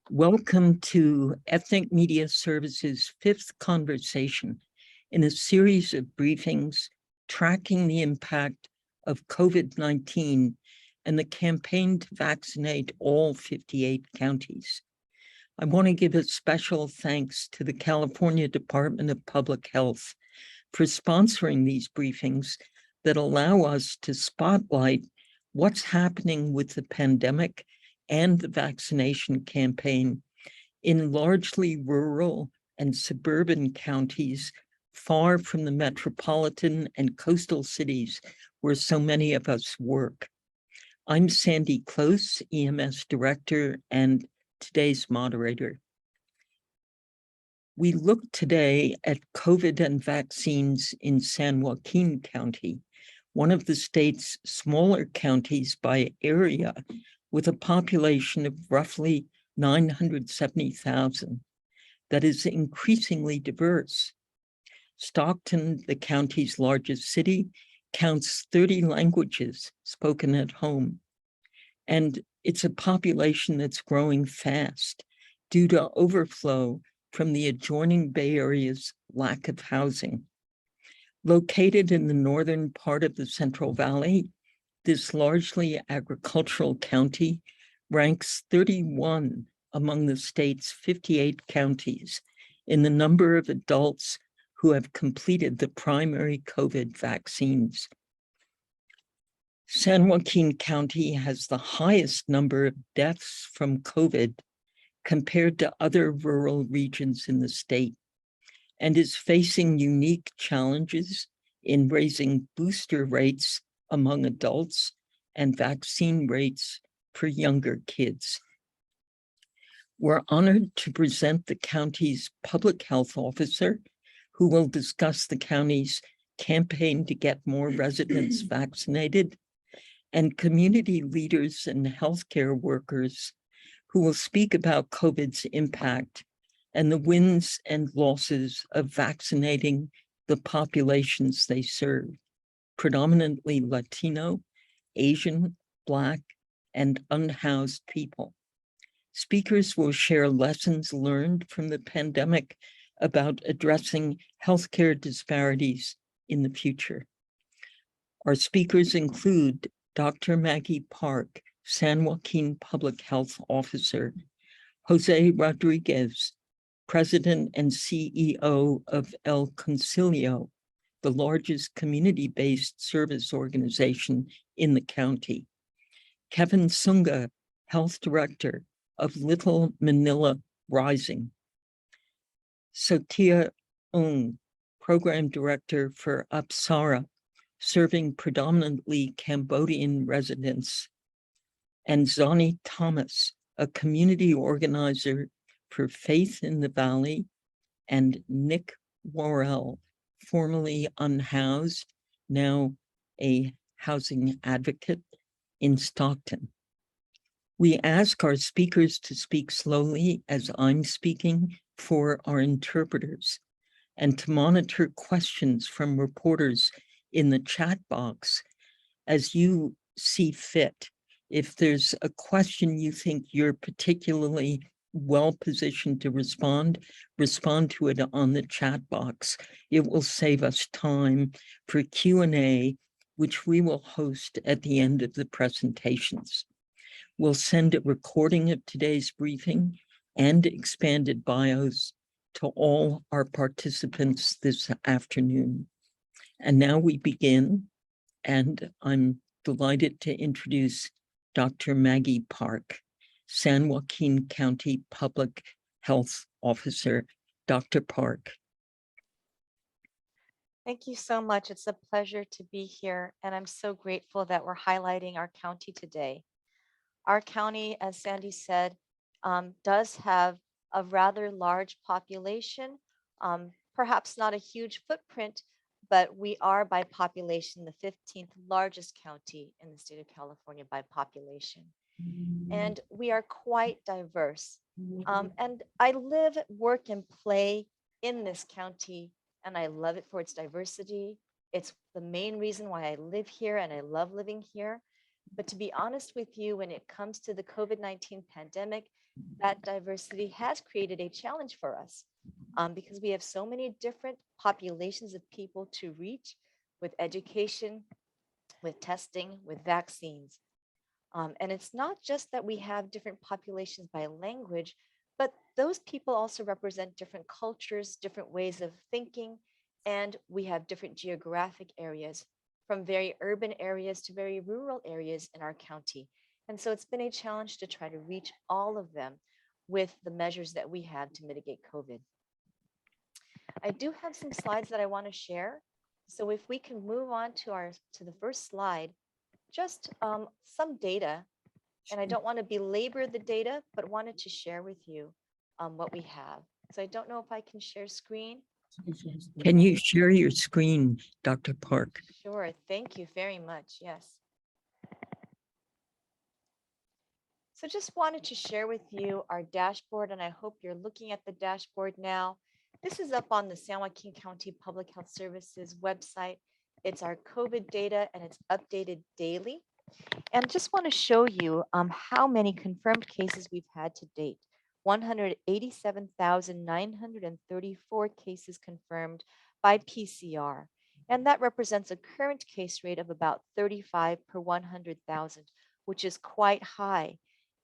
Welcome to Ethnic Media Services' fifth conversation in a series of briefings tracking the impact of COVID-19 and the campaign to vaccinate all 58 counties. I want to give a special thanks to the California Department of Public Health for sponsoring these briefings that allow us to spotlight what's happening with the pandemic and the vaccination campaign in largely rural and suburban counties far from the metropolitan and coastal cities where so many of us work. I'm Sandy Close, EMS Director and today's moderator. We look today at COVID and vaccines in San Joaquin County, one of the state's smaller counties by area, with a population of roughly 970,000 that is increasingly diverse. Stockton, the county's largest city, counts 30 languages spoken at home. And it's a population that's growing fast due to overflow from the adjoining Bay Area's lack of housing. Located in the northern part of the Central Valley, this largely agricultural county ranks 31 among the state's 58 counties in the number of adults who have completed the primary COVID vaccines. San Joaquin County has the highest number of deaths from COVID compared to other rural regions in the state, and is facing unique challenges in raising booster rates among adults and vaccine rates for younger kids. We're honored to present the county's public health officer, who will discuss the county's campaign to get more residents vaccinated, and community leaders and healthcare workers who will speak about COVID's impact and the wins and losses of vaccinating the populations they serve, predominantly Latino, Asian, Black, and unhoused people. Speakers will share lessons learned from the pandemic about addressing healthcare disparities in the future. Our speakers include Dr. Maggie Park, San Joaquin Public Health Officer, Jose Rodriguez, President and CEO of El Concilio, the largest community-based service organization in the county, Kevin Sunga, Health Director of Little Manila Rising, Sotia Ung, Program Director for Apsara, serving predominantly Cambodian residents, and Zani Thomas, a community organizer for Faith in the Valley, and Nick Worrell, formerly Unhoused, now a housing advocate in Stockton. We ask our speakers to speak slowly as I'm speaking for our interpreters, and to monitor questions from reporters in the chat box as you see fit. If there's a question you think you're particularly well positioned to respond to it on the chat box. It will save us time for Q&A, which we will host at the end of the presentations. We'll send a recording of today's briefing and expanded bios to all our participants this afternoon. And now we begin, and I'm delighted to introduce Dr. Maggie Park, San Joaquin County Public Health Officer. Dr. Park. Thank you so much. It's a pleasure to be here, and I'm so grateful that we're highlighting our county today. Our county, as Sandy said, does have a rather large population, perhaps not a huge footprint, but we are by population the 15th largest county in the state of California by population. And we are quite diverse. And I live, work, and play in this county, and I love it for its diversity. It's the main reason why I live here, and I love living here. But to be honest with you, when it comes to the COVID-19 pandemic, that diversity has created a challenge for us because we have so many different populations of people to reach with education, with testing, with vaccines. And it's not just that we have different populations by language, but those people also represent different cultures, different ways of thinking, and we have different geographic areas from very urban areas to very rural areas in our county. And so it's been a challenge to try to reach all of them with the measures that we have to mitigate COVID. I do have some slides that I want to share. So if we can move on to the first slide, just some data, and I don't want to belabor the data, but wanted to share with you what we have. So I don't know if I can share screen. Can you share your screen, Dr. Park? Sure, thank you very much. Yes. So just wanted to share with you our dashboard, and I hope you're looking at the dashboard now. This is up on the San Joaquin County Public Health Services website. It's our COVID data, and it's updated daily. And just want to show you how many confirmed cases we've had to date. 187,934 cases confirmed by PCR. And that represents a current case rate of about 35 per 100,000, which is quite high.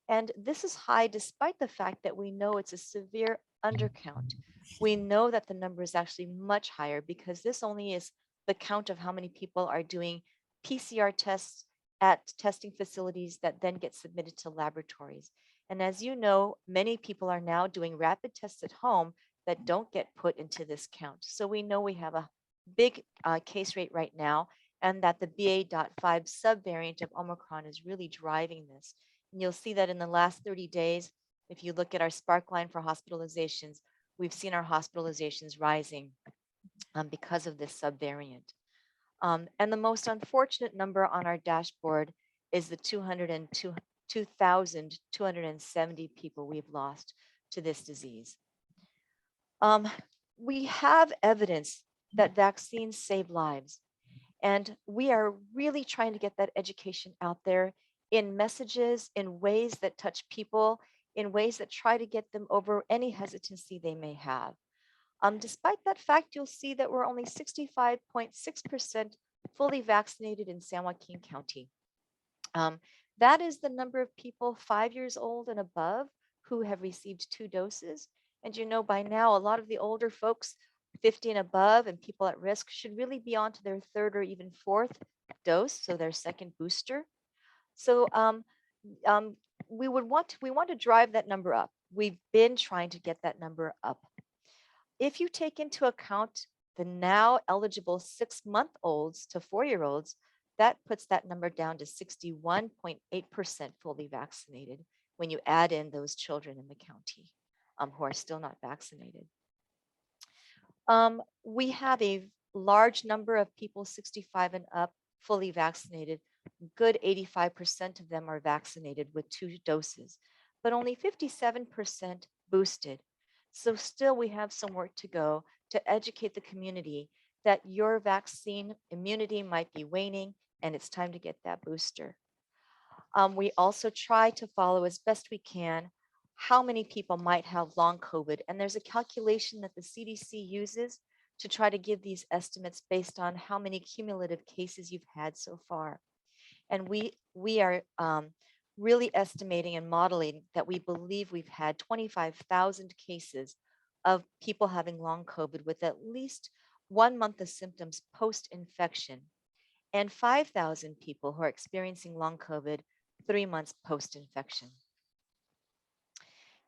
And this is high despite the fact that we know it's a severe undercount. We know that the number is actually much higher because this only is the count of how many people are doing PCR tests at testing facilities that then get submitted to laboratories. And as you know, many people are now doing rapid tests at home that don't get put into this count. So we know we have a big case rate right now, and that the BA.5 subvariant of Omicron is really driving this. And you'll see that in the last 30 days, if you look at our spark line for hospitalizations, we've seen our hospitalizations rising because of this subvariant. And the most unfortunate number on our dashboard is the 202,270 people we've lost to this disease. We have evidence that vaccines save lives, and we are really trying to get that education out there in messages, in ways that touch people, in ways that try to get them over any hesitancy they may have. Despite that fact, you'll see that we're only 65.6% fully vaccinated in San Joaquin County. That is the number of people 5 years old and above who have received 2 doses. And you know, by now, a lot of the older folks, 50 and above, and people at risk should really be on to their 3rd or even 4th dose, so their 2nd booster. So we want to drive that number up. We've been trying to get that number up. If you take into account the now eligible 6-month-olds to 4-year-olds, that puts that number down to 61.8% fully vaccinated when you add in those children in the county who are still not vaccinated. We have a large number of people 65 and up fully vaccinated. Good 85% of them are vaccinated with 2 doses, but only 57% boosted. So still we have some work to go to educate the community that your vaccine immunity might be waning and it's time to get that booster. We also try to follow as best we can how many people might have long COVID. And there's a calculation that the CDC uses to try to give these estimates based on how many cumulative cases you've had so far. And we are really estimating and modeling that we believe we've had 25,000 cases of people having long COVID with at least 1 month of symptoms post-infection, and 5,000 people who are experiencing long COVID 3 months post-infection.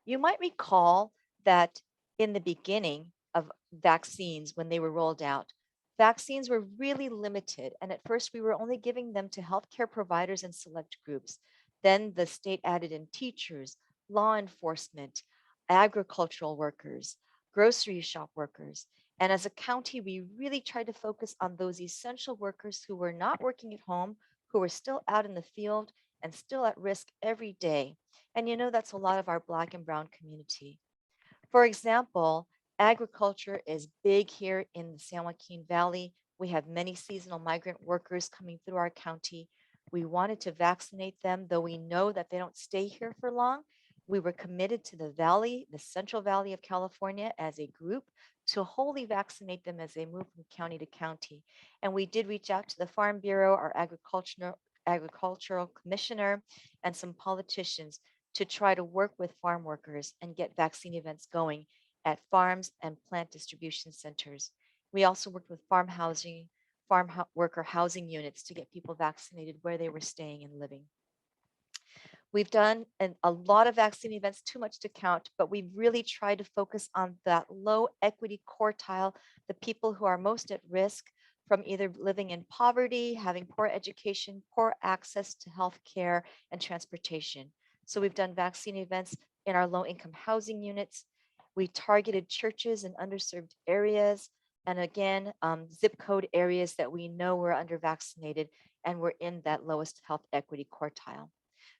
You might recall that in the beginning of vaccines, when they were rolled out, vaccines were really limited. And at first, we were only giving them to healthcare providers and select groups. Then the state added in teachers, law enforcement, agricultural workers, grocery shop workers. And as a county, we really tried to focus on those essential workers who were not working at home, who were still out in the field and still at risk every day. And you know, that's a lot of our Black and Brown community. For example, agriculture is big here in the San Joaquin Valley. We have many seasonal migrant workers coming through our county. We wanted to vaccinate them, though we know that they don't stay here for long. We were committed to the valley, the Central Valley of California, as a group to wholly vaccinate them as they move from county to county. And we did reach out to the Farm Bureau, our agricultural commissioner, and some politicians to try to work with farm workers and get vaccine events going at farms and plant distribution centers. We also worked with worker housing units to get people vaccinated where they were staying and living. We've done a lot of vaccine events, too much to count, but we've really tried to focus on that low equity quartile, the people who are most at risk from either living in poverty, having poor education, poor access to health care and transportation. So we've done vaccine events in our low income housing units. We targeted churches in underserved areas. And again, zip code areas that we know were under vaccinated and were in that lowest health equity quartile.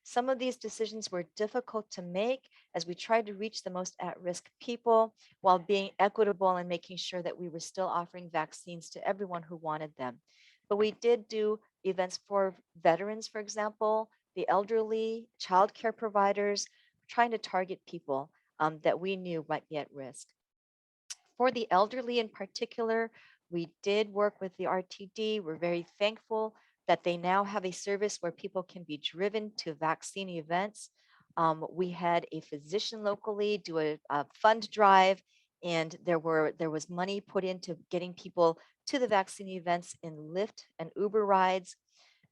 Some of these decisions were difficult to make as we tried to reach the most at-risk people while being equitable and making sure that we were still offering vaccines to everyone who wanted them. But we did do events for veterans, for example, the elderly, childcare providers, trying to target people that we knew might be at risk. For the elderly in particular, we did work with the RTD. We're very thankful that they now have a service where people can be driven to vaccine events. We had a physician locally do a fund drive, and there was money put into getting people to the vaccine events in Lyft and Uber rides.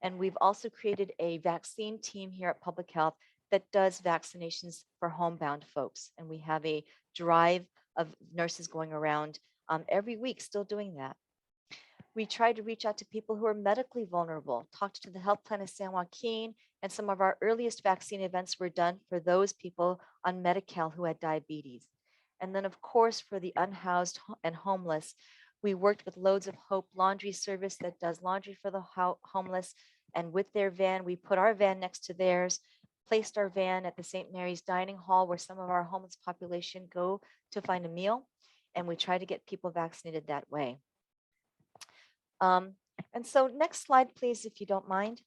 And we've also created a vaccine team here at Public Health that does vaccinations for homebound folks. And we have a drive of nurses going around every week still doing that. We tried to reach out to people who are medically vulnerable, talked to the health plan of San Joaquin, and some of our earliest vaccine events were done for those people on Medi-Cal who had diabetes. And then, of course, for the unhoused and homeless, we worked with Loads of Hope laundry service that does laundry for the homeless. And with their van, we put our van next to theirs, placed our van at the St. Mary's Dining Hall where some of our homeless population go to find a meal. And we try to get people vaccinated that way. And so next slide, please, if you don't mind.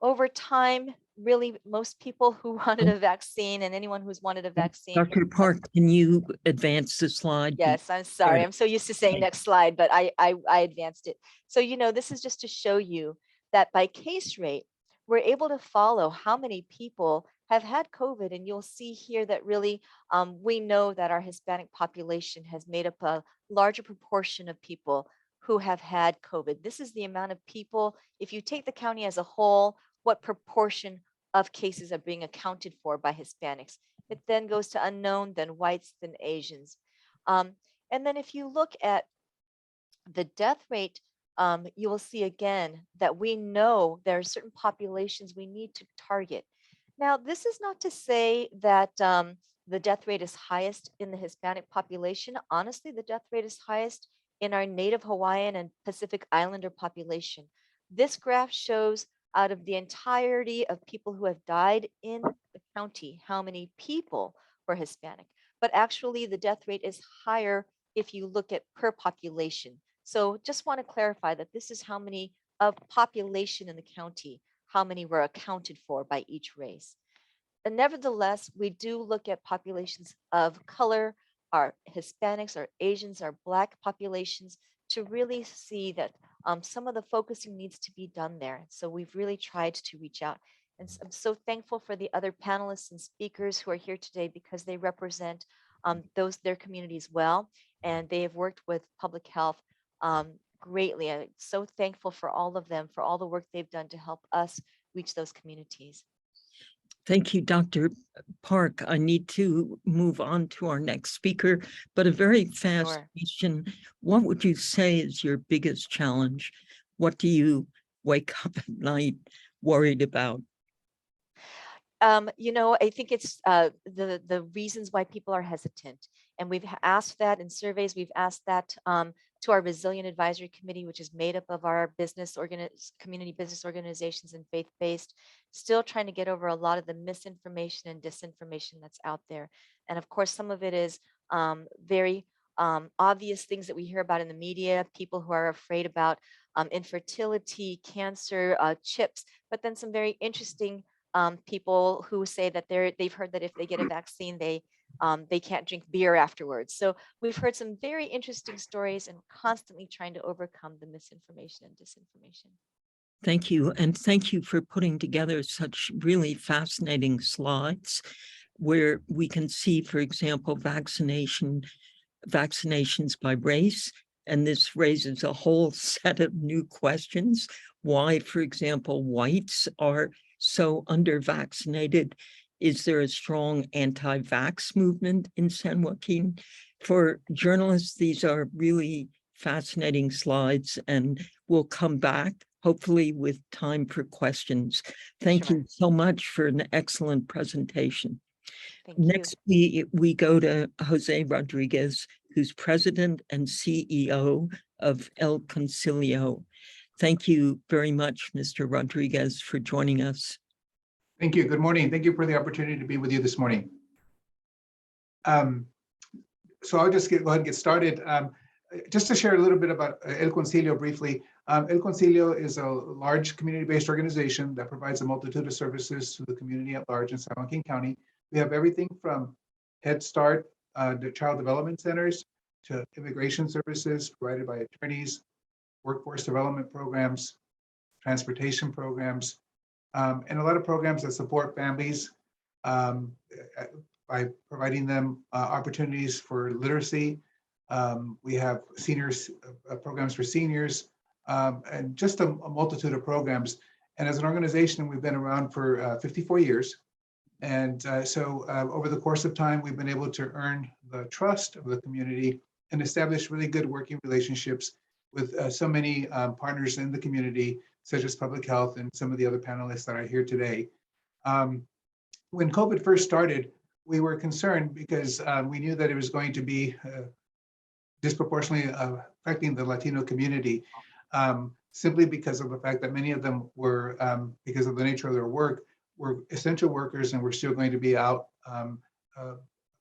Over time, really, most people who wanted a vaccine and anyone who's wanted a vaccine. Dr. Park, can you advance the slide? Yes, I'm sorry. I'm so used to saying next slide, but I advanced it. So, this is just to show you that by case rate, we're able to follow how many people have had COVID. And you'll see here that really we know that our Hispanic population has made up a larger proportion of people who have had COVID. This is the amount of people, if you take the county as a whole, what proportion of cases are being accounted for by Hispanics. It then goes to unknown, then whites, then Asians. And then if you look at the death rate, you will see again that we know there are certain populations we need to target. Now, this is not to say that the death rate is highest in the Hispanic population. Honestly, the death rate is highest in our Native Hawaiian and Pacific Islander population. This graph shows out of the entirety of people who have died in the county, how many people were Hispanic. But actually, the death rate is higher if you look at per population. So just want to clarify that this is how many of population in the county, how many were accounted for by each race. And nevertheless, we do look at populations of color, our Hispanics, our Asians, our Black populations, to really see that some of the focusing needs to be done there. So we've really tried to reach out. And I'm so thankful for the other panelists and speakers who are here today because they represent their communities well, and they have worked with public health greatly. I'm so thankful for all of them, for all the work they've done to help us reach those communities. Thank you, Dr. Park. I need to move on to our next speaker, but a very fast question. What would you say is your biggest challenge? What do you wake up at night worried about? I think it's the reasons why people are hesitant. And we've asked that in surveys. We've asked that to our Resilient Advisory Committee, which is made up of our community business organizations and faith-based, still trying to get over a lot of the misinformation and disinformation that's out there. And of course, some of it is very obvious things that we hear about in the media, people who are afraid about infertility, cancer, chips, but then some very interesting people who say that they've heard that if they get a vaccine, they can't drink beer afterwards. So we've heard some very interesting stories and constantly trying to overcome the misinformation and disinformation. Thank you. And thank you for putting together such really fascinating slides where we can see, for example, vaccinations by race. And this raises a whole set of new questions. Why, for example, whites are so under-vaccinated? Is there a strong anti-vax movement in San Joaquin? For journalists, these are really fascinating slides, and we'll come back, hopefully with time for questions. Thank Sure. you so much for an excellent presentation. Thank you. Next, we go to Jose Rodriguez, who's president and CEO of El Concilio. Thank you very much, Mr. Rodriguez, for joining us. Thank you. Good morning. Thank you for the opportunity to be with you this morning. So I'll just go ahead and get started. Just to share a little bit about El Concilio briefly. El Concilio is a large community-based organization that provides a multitude of services to the community at large in San Joaquin County. We have everything from Head Start, to child development centers, to immigration services provided by attorneys, workforce development programs, transportation programs, and a lot of programs that support families by providing them opportunities for literacy. We have seniors, programs for seniors, and just a multitude of programs. And as an organization, we've been around for 54 years. And so over the course of time, we've been able to earn the trust of the community and establish really good working relationships with so many partners in the community, such as public health and some of the other panelists that are here today. When COVID first started, we were concerned because we knew that it was going to be disproportionately affecting the Latino community, simply because of the fact that many of them were, because of the nature of their work, were essential workers and were still going to be out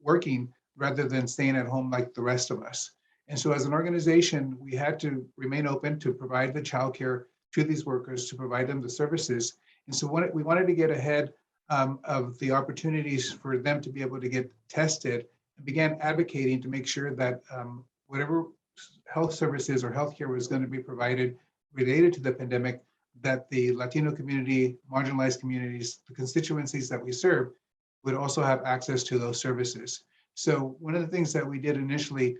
working rather than staying at home like the rest of us. And so as an organization, we had to remain open to provide the childcare to these workers, to provide them the services. And so we wanted to get ahead of the opportunities for them to be able to get tested, and began advocating to make sure that whatever health services or healthcare was going to be provided related to the pandemic, that the Latino community, marginalized communities, the constituencies that we serve would also have access to those services. So one of the things that we did initially,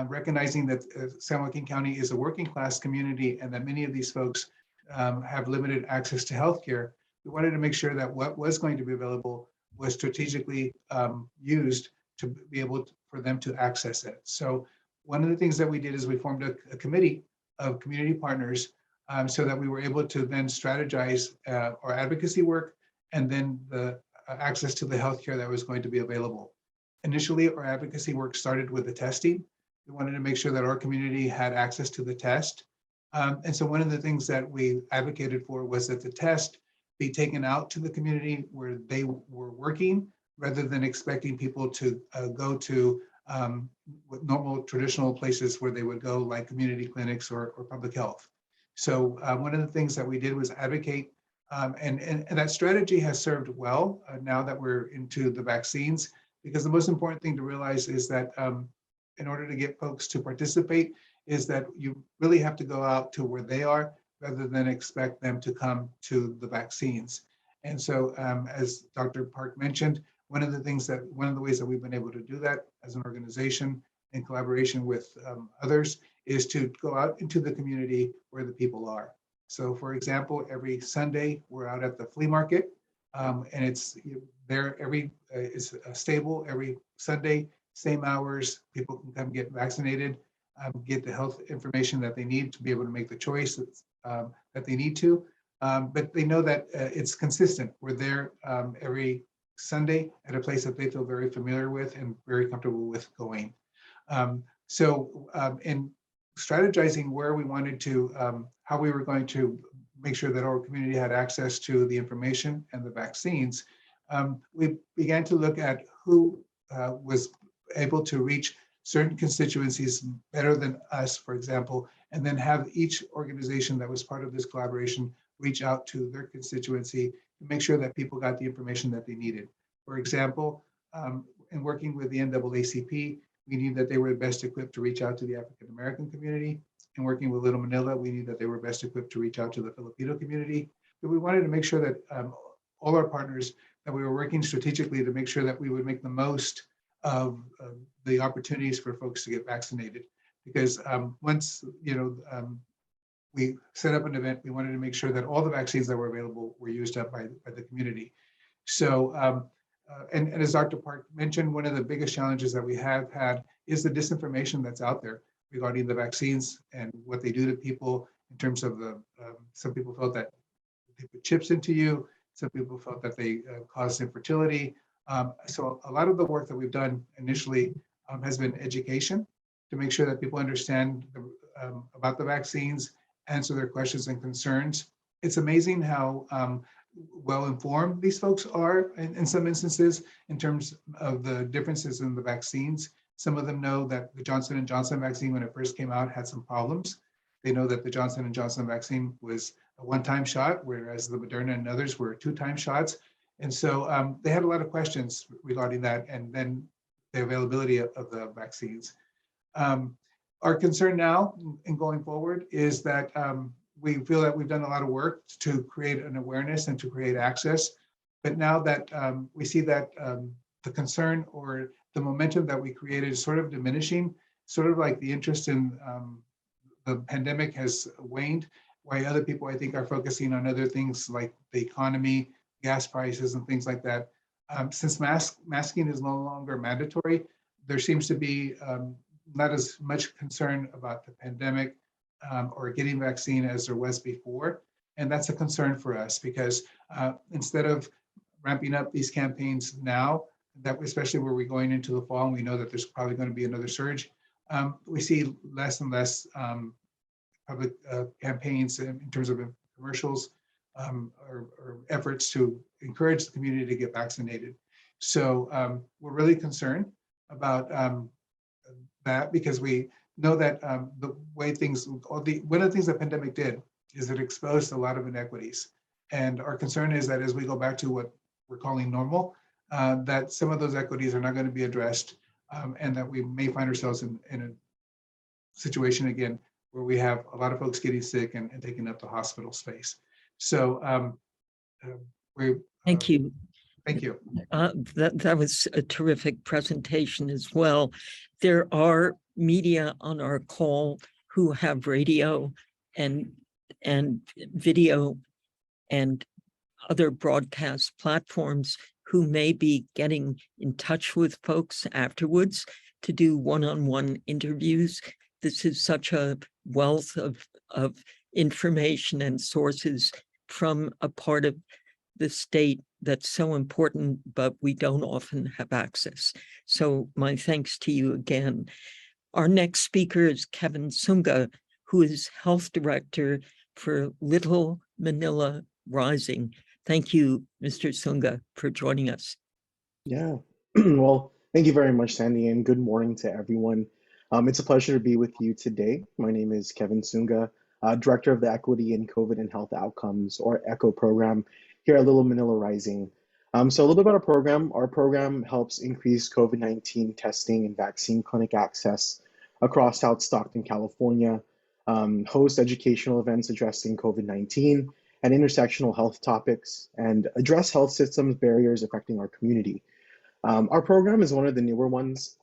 recognizing that San Joaquin County is a working class community and that many of these folks have limited access to healthcare, we wanted to make sure that what was going to be available was strategically used to be able for them to access it. So one of the things that we did is we formed a committee of community partners so that we were able to then strategize our advocacy work and then the access to the healthcare that was going to be available. Initially, our advocacy work started with the testing. We wanted to make sure that our community had access to the test. And so one of the things that we advocated for was that the test be taken out to the community where they were working, rather than expecting people to go to normal traditional places where they would go, like community clinics or public health. So one of the things that we did was advocate, and that strategy has served well now that we're into the vaccines, because the most important thing to realize is that in order to get folks to participate is that you really have to go out to where they are rather than expect them to come to the vaccines. And so as Dr. Park mentioned, one of the ways that we've been able to do that as an organization in collaboration with others is to go out into the community where the people are. So for example, every Sunday we're out at the flea market, and it's there it's stable every Sunday, same hours, people can come get vaccinated, get the health information that they need to be able to make the choice that they need to, but they know that it's consistent. We're there every Sunday at a place that they feel very familiar with and very comfortable with going. So in strategizing where we wanted to, how we were going to make sure that our community had access to the information and the vaccines, we began to look at who was able to reach certain constituencies better than us, for example, and then have each organization that was part of this collaboration reach out to their constituency to make sure that people got the information that they needed. For example, in working with the NAACP, we knew that they were best equipped to reach out to the African American community. In working with Little Manila, we knew that they were best equipped to reach out to the Filipino community. But we wanted to make sure that all our partners, that we were working strategically to make sure that we would make the most of the opportunities for folks to get vaccinated. Because once we set up an event, we wanted to make sure that all the vaccines that were available were used up by the community. So, and as Dr. Park mentioned, one of the biggest challenges that we have had is the disinformation that's out there regarding the vaccines and what they do to people in terms of the, some people felt that they put chips into you, some people felt that they caused infertility. So a lot of the work that we've done initially has been education to make sure that people understand about the vaccines, answer their questions and concerns. It's amazing how well-informed these folks are in some instances in terms of the differences in the vaccines. Some of them know that the Johnson & Johnson vaccine, when it first came out, had some problems. They know that the Johnson & Johnson vaccine was a one-time shot, whereas the Moderna and others were two-time shots. And so they had a lot of questions regarding that, and then the availability of the vaccines. Our concern now in going forward is that we feel that we've done a lot of work to create an awareness and to create access. But now that we see that the concern or the momentum that we created is sort of diminishing, sort of like the interest in the pandemic has waned, while other people, I think, are focusing on other things like the economy, gas prices, and things like that. Since masking is no longer mandatory, there seems to be not as much concern about the pandemic or getting vaccine as there was before. And that's a concern for us because instead of ramping up these campaigns now, that especially where we're going into the fall, and we know that there's probably going to be another surge, we see less and less public campaigns in terms of commercials or efforts to encourage the community to get vaccinated. So we're really concerned about that because we know that the way things, one of the things the pandemic did is it exposed a lot of inequities. And our concern is that as we go back to what we're calling normal, that some of those equities are not going to be addressed and that we may find ourselves in a situation again where we have a lot of folks getting sick and taking up the hospital space. So Thank you. Thank you. That was a terrific presentation as well. There are media on our call who have radio and video and other broadcast platforms who may be getting in touch with folks afterwards to do one-on-one interviews. This is such a wealth of information and sources from a part of the state that's so important, but we don't often have access. So my thanks to you again. Our next speaker is Kevin Sunga, who is Health Director for Little Manila Rising. Thank you, Mr. Sunga, for joining us. Yeah, well, thank you very much, Sandy, and good morning to everyone. It's a pleasure to be with you today. My name is Kevin Sunga, Director of the Equity in COVID and Health Outcomes, or ECHO program, here at Little Manila Rising. So a little bit about our program. Our program helps increase COVID-19 testing and vaccine clinic access across South Stockton, California, host educational events addressing COVID-19 and intersectional health topics, and address health systems barriers affecting our community. Our program is one of the newer ones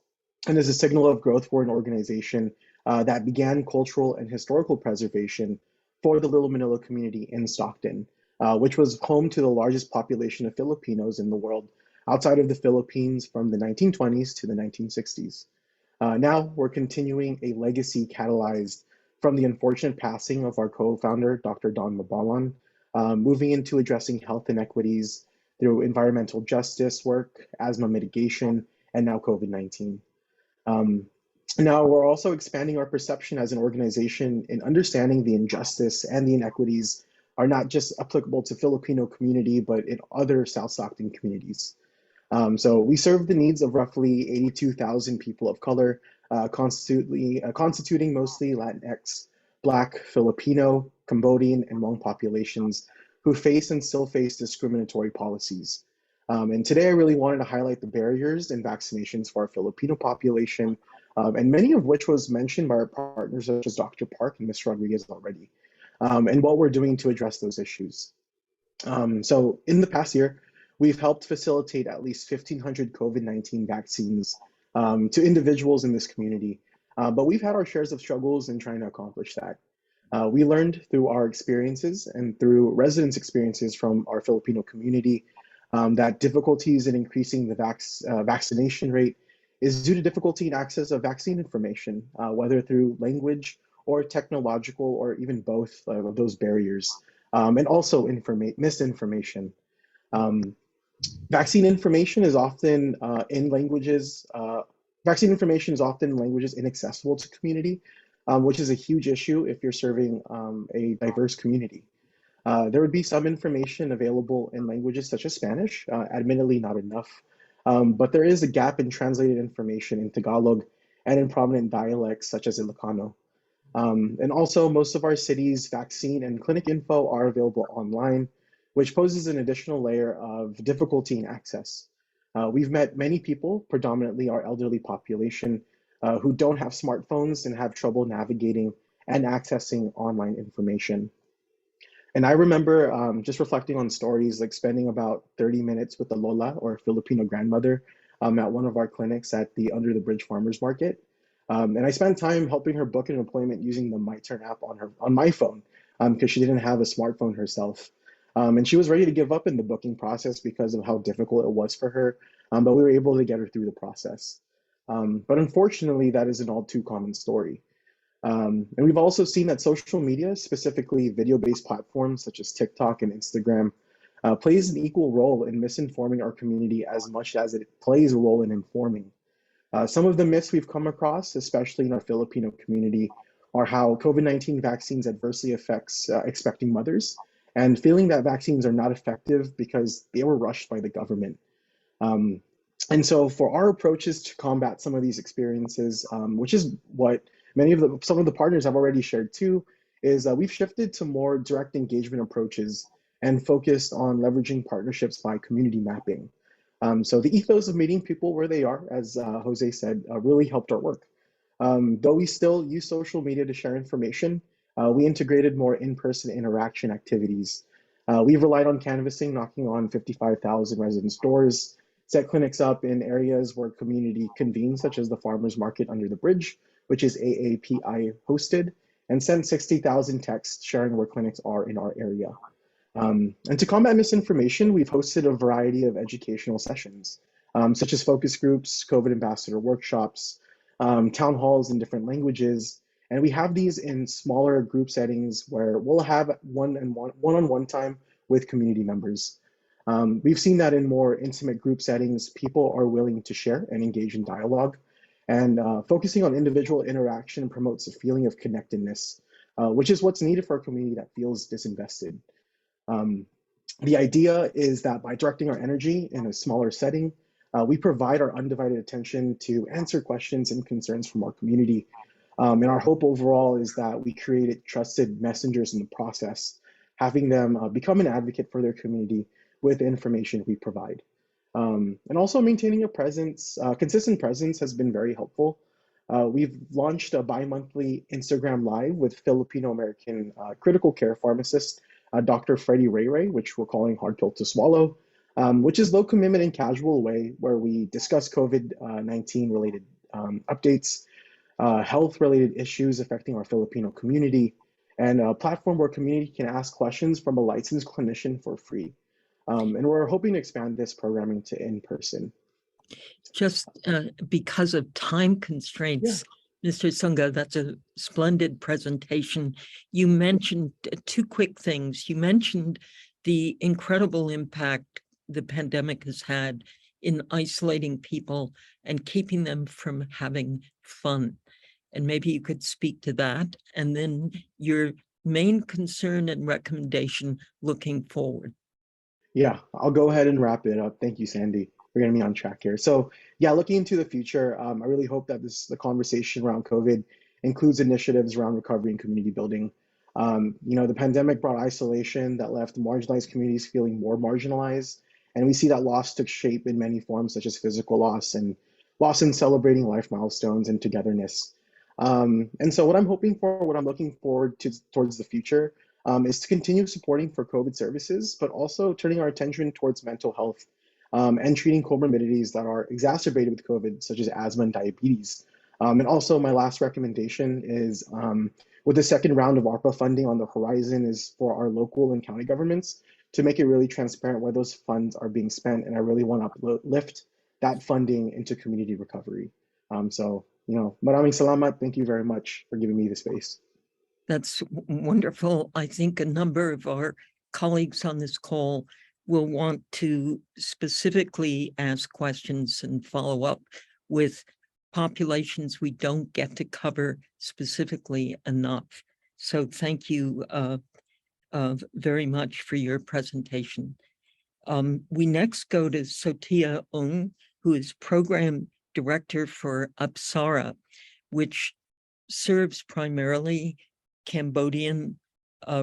and is a signal of growth for an organization that began cultural and historical preservation for the Little Manila community in Stockton, which was home to the largest population of Filipinos in the world outside of the Philippines from the 1920s to the 1960s. Now we're continuing a legacy catalyzed from the unfortunate passing of our co-founder, Dr. Don Mabalan, moving into addressing health inequities through environmental justice work, asthma mitigation, and now COVID-19. Now we're also expanding our perception as an organization in understanding the injustice and the inequities are not just applicable to Filipino community, but in other South Stockton communities. So we serve the needs of roughly 82,000 people of color constituting mostly Latinx, Black, Filipino, Cambodian, and Hmong populations who face and still face discriminatory policies. And today I really wanted to highlight the barriers in vaccinations for our Filipino population, and many of which was mentioned by our partners such as Dr. Park and Ms. Rodriguez already, and what we're doing to address those issues. So in the past year, we've helped facilitate at least 1,500 COVID-19 vaccines to individuals in this community. But we've had our shares of struggles in trying to accomplish that. We learned through our experiences and through residents' experiences from our Filipino community that difficulties in increasing the vaccination rate is due to difficulty in access of vaccine information, whether through language or technological or even both of those barriers, and also misinformation. Vaccine information is often in languages. Vaccine information is often in languages inaccessible to community, which is a huge issue if you're serving a diverse community. There would be some information available in languages such as Spanish, admittedly not enough, but there is a gap in translated information in Tagalog and in prominent dialects such as Ilocano. And also, most of our cities' vaccine and clinic info are available online, which poses an additional layer of difficulty in access. We've met many people, predominantly our elderly population, who don't have smartphones and have trouble navigating and accessing online information. And I remember just reflecting on stories like spending about 30 minutes with a Lola or Filipino grandmother at one of our clinics at the Under the Bridge Farmers Market. And I spent time helping her book an appointment using the My Turn app on my phone because she didn't have a smartphone herself. And she was ready to give up in the booking process because of how difficult it was for her, but we were able to get her through the process. But unfortunately, that is an all too common story. And we've also seen that social media, specifically video-based platforms such as TikTok and Instagram, plays an equal role in misinforming our community as much as it plays a role in informing. Some of the myths we've come across, especially in our Filipino community, are how COVID-19 vaccines adversely affects expecting mothers, and feeling that vaccines are not effective because they were rushed by the government. And so for our approaches to combat some of these experiences, which is what some of the partners have already shared too, is we've shifted to more direct engagement approaches and focused on leveraging partnerships by community mapping. So the ethos of meeting people where they are, as Jose said, really helped our work. Though we still use social media to share information, we integrated more in-person interaction activities. We've relied on canvassing, knocking on 55,000 residents' doors, set clinics up in areas where community convenes, such as the Farmers Market Under the Bridge, which is AAPI hosted, and sent 60,000 texts sharing where clinics are in our area. And to combat misinformation, we've hosted a variety of educational sessions, such as focus groups, COVID ambassador workshops, town halls in different languages. And we have these in smaller group settings where we'll have one-on-one time with community members. We've seen that in more intimate group settings, people are willing to share and engage in dialogue. And focusing on individual interaction promotes a feeling of connectedness, which is what's needed for a community that feels disinvested. The idea is that by directing our energy in a smaller setting, we provide our undivided attention to answer questions and concerns from our community. And our hope overall is that we created trusted messengers in the process, having them become an advocate for their community with the information we provide. And also maintaining a presence, consistent presence has been very helpful. We've launched a bi-monthly Instagram Live with Filipino-American critical care pharmacist, Dr. Freddie Ray Ray, which we're calling Hard Pill to Swallow, which is low commitment and casual way where we discuss COVID-19 related updates, health-related issues affecting our Filipino community, and a platform where community can ask questions from a licensed clinician for free. And we're hoping to expand this programming to in-person. Just because of time constraints, Mr. Sunga, that's a splendid presentation. You mentioned two quick things. You mentioned the incredible impact the pandemic has had in isolating people and keeping them from having fun. And maybe you could speak to that. And then your main concern and recommendation looking forward. Yeah, I'll go ahead and wrap it up. Thank you, Sandy. we're getting me on track here. So yeah, looking into the future, I really hope that the conversation around COVID includes initiatives around recovery and community building. The pandemic brought isolation that left marginalized communities feeling more marginalized. And we see that loss took shape in many forms, such as physical loss and loss in celebrating life milestones and togetherness. And so what I'm hoping for, what I'm looking forward to towards the future, is to continue supporting for COVID services, but also turning our attention towards mental health and treating comorbidities that are exacerbated with COVID, such as asthma and diabetes. And also my last recommendation is with the second round of ARPA funding on the horizon is for our local and county governments to make it really transparent where those funds are being spent. And I really want to uplift that funding into community recovery. Maraming salamat. Thank you very much for giving me the space. That's wonderful. I think a number of our colleagues on this call will want to specifically ask questions and follow up with populations we don't get to cover specifically enough. So thank you very much for your presentation. We next go to Sotia Ung, who is Program Director for Apsara, which serves primarily Cambodian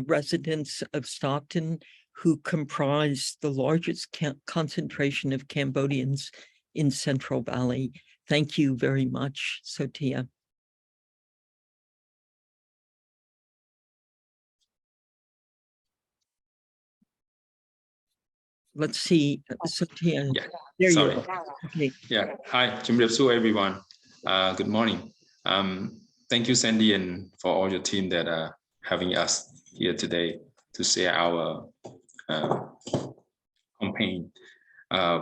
residents of Stockton who comprise the largest concentration of Cambodians in Central Valley. Thank you very much, Sotia. Let's see, Sotia. Yeah, there sorry. you are. Okay. Yeah, hi, Jimrepsu, everyone. Good morning. Thank you, Sandy, and for all your team that are having us here today to share our campaign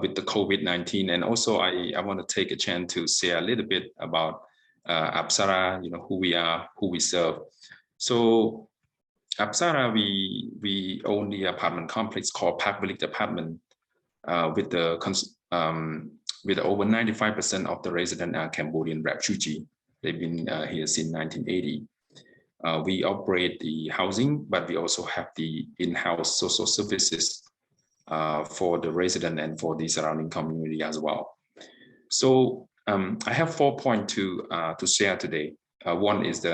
with the COVID-19. And also, I want to take a chance to share a little bit about Apsara, who we are, who we serve. So Apsara, we own the apartment complex called Park Village Apartment with over 95% of the resident are Cambodian refugee. They've been here since 1980. We operate the housing, but we also have the in-house social services for the resident and for the surrounding community as well. So I have 4 points to share today. One is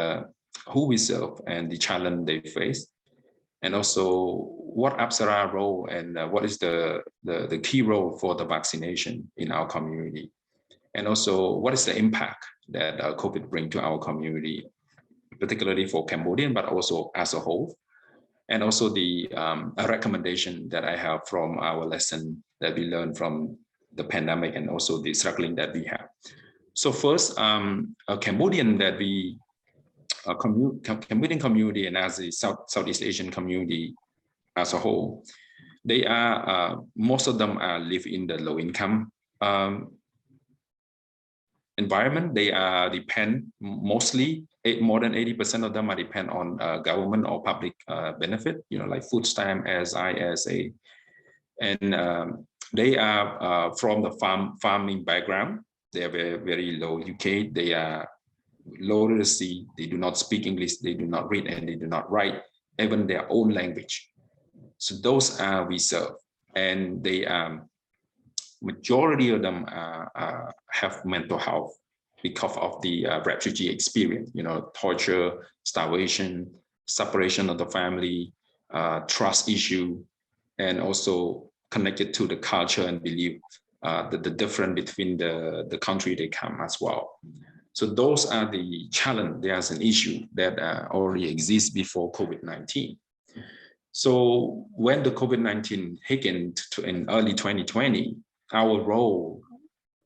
who we serve and the challenge they face, and also what Apsara role and what is the key role for the vaccination in our community, and also what is the impact that COVID bring to our community, particularly for Cambodian, but also as a whole, and also the a recommendation that I have from our lesson that we learned from the pandemic and also the struggling that we have. So first, a Cambodian that we Cambodian community and as the Southeast Asian community as a whole, they are most of them live in the low income environment. They depend mostly, more than 80% of them are depend on government or public benefit, like food stamp, SISA, and they are from the farming background. They are very, very low UK. They are low literacy. They do not speak English. They do not read and they do not write even their own language. So those are we serve, and they majority of them have mental health because of the refugee experience, torture, starvation, separation of the family, trust issue, and also connected to the culture and belief, the difference between the country they come as well. So those are the challenge. There's an issue that already exists before COVID-19. So when the COVID-19 hit in early 2020, our role,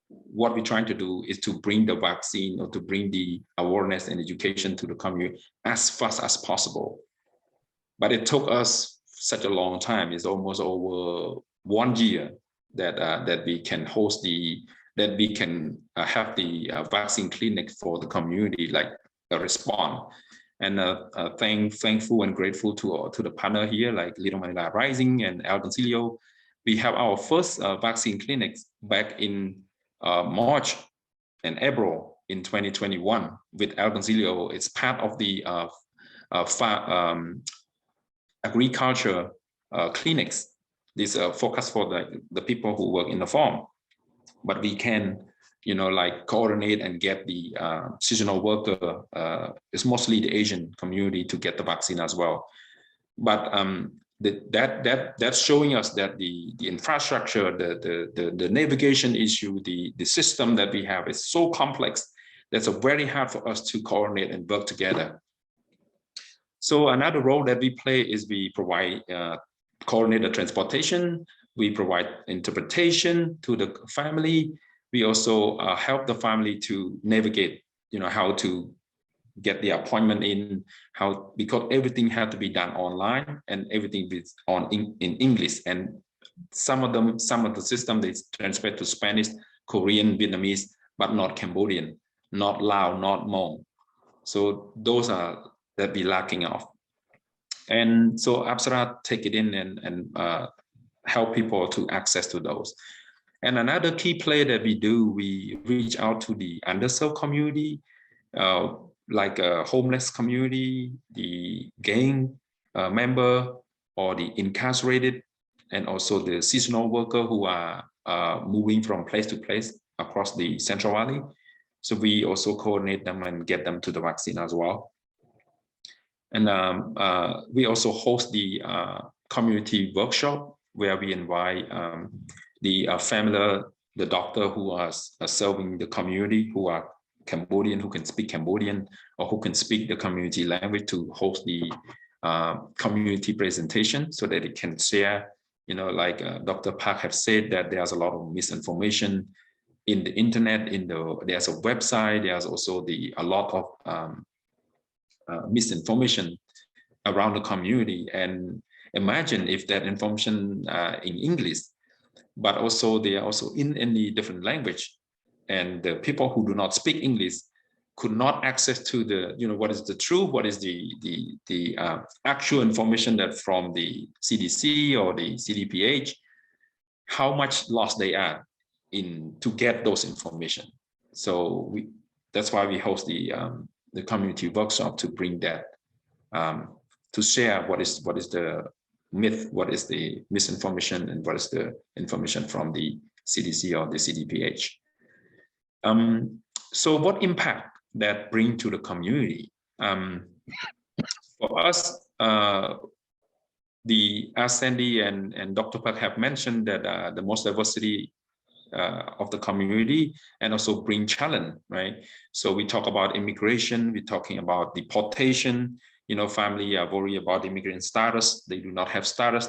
what we're trying to do is to bring the vaccine or to bring the awareness and education to the community as fast as possible. But it took us such a long time. It's almost over 1 year that we can host that we can have the vaccine clinic for the community, like a response. And thankful and grateful to the partner here, like Little Manila Rising and El Concilio. We have our first vaccine clinics back in March and April in 2021 with El Concilio. It's part of the agriculture clinics. This focus for the people who work in the farm. but we can, like coordinate and get the seasonal worker, it's mostly the Asian community, to get the vaccine as well. But that's showing us that the infrastructure, the navigation issue, the system that we have is so complex that's very hard for us to coordinate and work together. So another role that we play is we provide coordinated transportation, we provide interpretation to the family. We also help the family to navigate, how to get the appointment in, because everything had to be done online and everything is in English. And some of the system they transfer to Spanish, Korean, Vietnamese, but not Cambodian, not Lao, not Hmong. So those are that be lacking of. And so Apsara take it in and help people to access to those. And another key play that we do, we reach out to the underserved community, like a homeless community, the gang member, or the incarcerated, and also the seasonal worker who are moving from place to place across the Central Valley. So we also coordinate them and get them to the vaccine as well. And we also host the community workshop where we invite the family, the doctor who are serving the community, who are Cambodian, who can speak Cambodian, or who can speak the community language, to host the community presentation so that it can share, like Dr. Park have said, that there's a lot of misinformation in the internet, there's a website, there's also a lot of misinformation around the community. And imagine if that information in English, but also they are also in any different language, and the people who do not speak English could not access to the, what is the truth, what is the actual information that from the CDC or the CDPH, how much loss they are in to get those information. So that's why we host the community workshop, to bring that, to share what is the myth, what is the misinformation, and what is the information from the CDC or the CDPH. So what impact that bring to the community? For us, as Sandy and Dr. Park have mentioned, that the most diversity of the community, and also bring challenge, right? So we talk about immigration, we're talking about deportation, family are worried about immigrant status, they do not have status,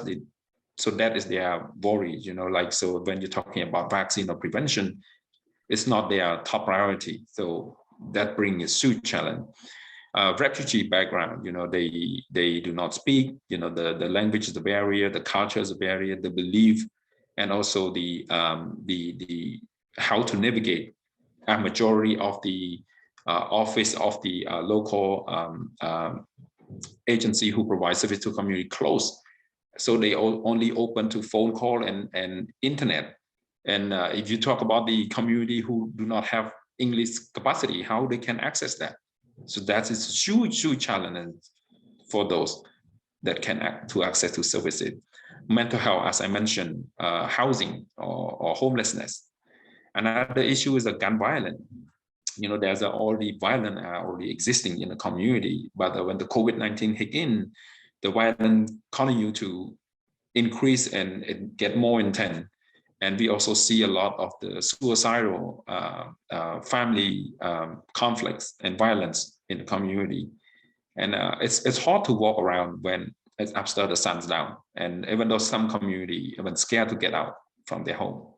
so that is their worry, so when you're talking about vaccine or prevention, it's not their top priority. So that brings a huge challenge. Refugee background, they do not speak, the language is a barrier, the culture is a barrier, the belief, and also the how to navigate. A majority of the office of the local agency who provides service to community closed, so they only open to phone call and internet. And if you talk about the community who do not have English capacity, how they can access that? So that is a huge challenge for those that can access to services. Mental health, as I mentioned, housing or homelessness. Another issue is gun violence. There's already violence already existing in the community, but when the COVID-19 hit in, the violence continue to increase and get more intense. And we also see a lot of the suicidal family conflicts and violence in the community. And it's hard to walk around when it's after the sun's down. And even though some community even scared to get out from their home.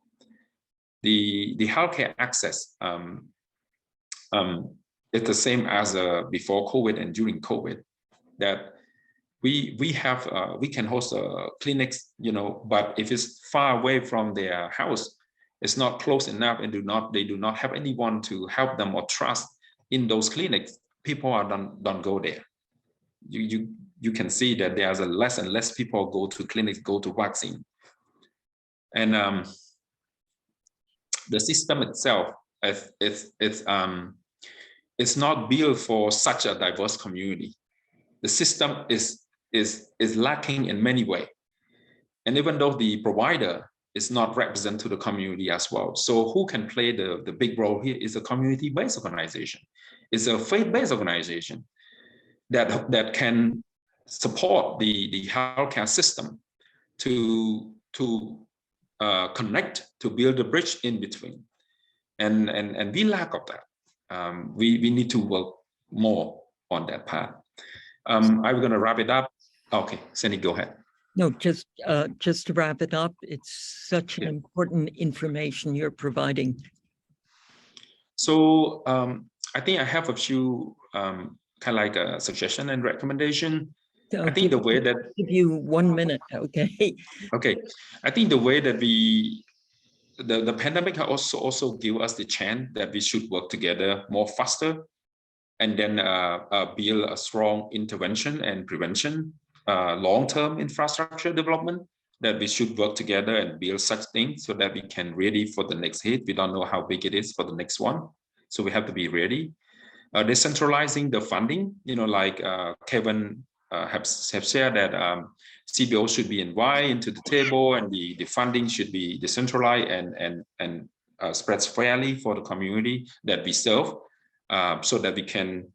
The healthcare access is the same as before COVID and during COVID, that we can host clinics, but if it's far away from their house, it's not close enough, and they do not have anyone to help them or trust in those clinics, people don't go there. You can see that there's less and less people go to clinics, go to vaccine. And the system itself, it's not built for such a diverse community. The system is lacking in many ways. And even though the provider is not represented to the community as well. So who can play the big role here is a community-based organization. It's a faith-based organization that can support the healthcare system to connect, to build a bridge in between. And we lack of that. We need to work more on that part. I'm going to wrap it up. Okay, Sandy, go ahead. No, just to wrap it up, it's such an important information you're providing. So I think I have a few kind of like a suggestion and recommendation. I think the way that give you 1 minute, okay? Okay, I think the way that the pandemic also give us the chance that we should work together more faster, and then build a strong intervention and prevention, long-term infrastructure development, that we should work together and build such things so that we can ready for the next hit. We don't know how big it is for the next one, so we have to be ready. Decentralizing the funding, like Kevin have shared that CBO should be invited into the table, and the funding should be decentralized and spreads fairly for the community that we serve, so that we can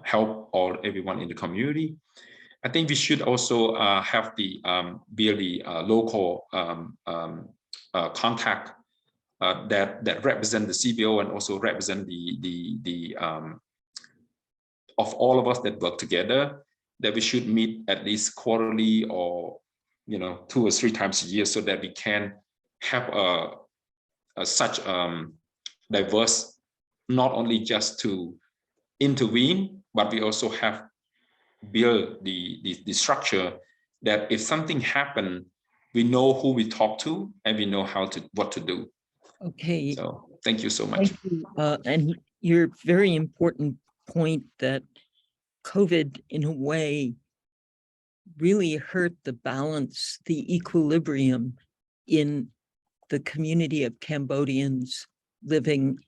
help everyone in the community. I think we should also have the build the local contact that represent the CBO and also represent the of all of us that work together, that we should meet at least quarterly or 2 or 3 times a year, so that we can have such diverse, not only just to intervene, but we also have build the structure that if something happen, we know who we talk to and we know what to do. Okay. So thank you so much. Thank you. And your very important point that COVID, in a way, really hurt the balance, the equilibrium in the community of Cambodians living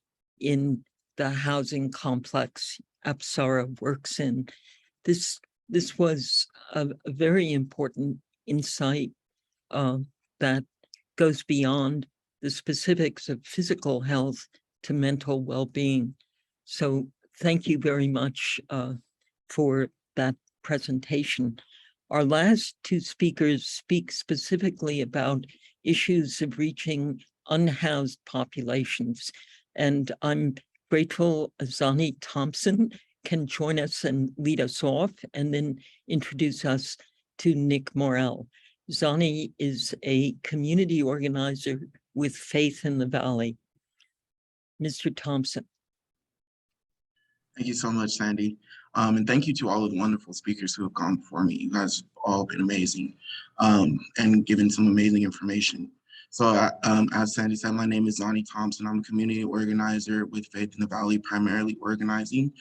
in the housing complex Apsara works in. This was a very important insight that goes beyond the specifics of physical health to mental well-being. So thank you very much for that presentation. Our last 2 speakers speak specifically about issues of reaching unhoused populations. And I'm grateful Zani Thompson can join us and lead us off, and then introduce us to Nick Morrell. Zani is a community organizer with Faith in the Valley. Mr. Thompson. Thank you so much, Sandy. And thank you to all of the wonderful speakers who have gone before me. You guys have all been amazing and given some amazing information. So as Sandy said, my name is Zani Thompson. I'm a community organizer with Faith in the Valley, primarily organizing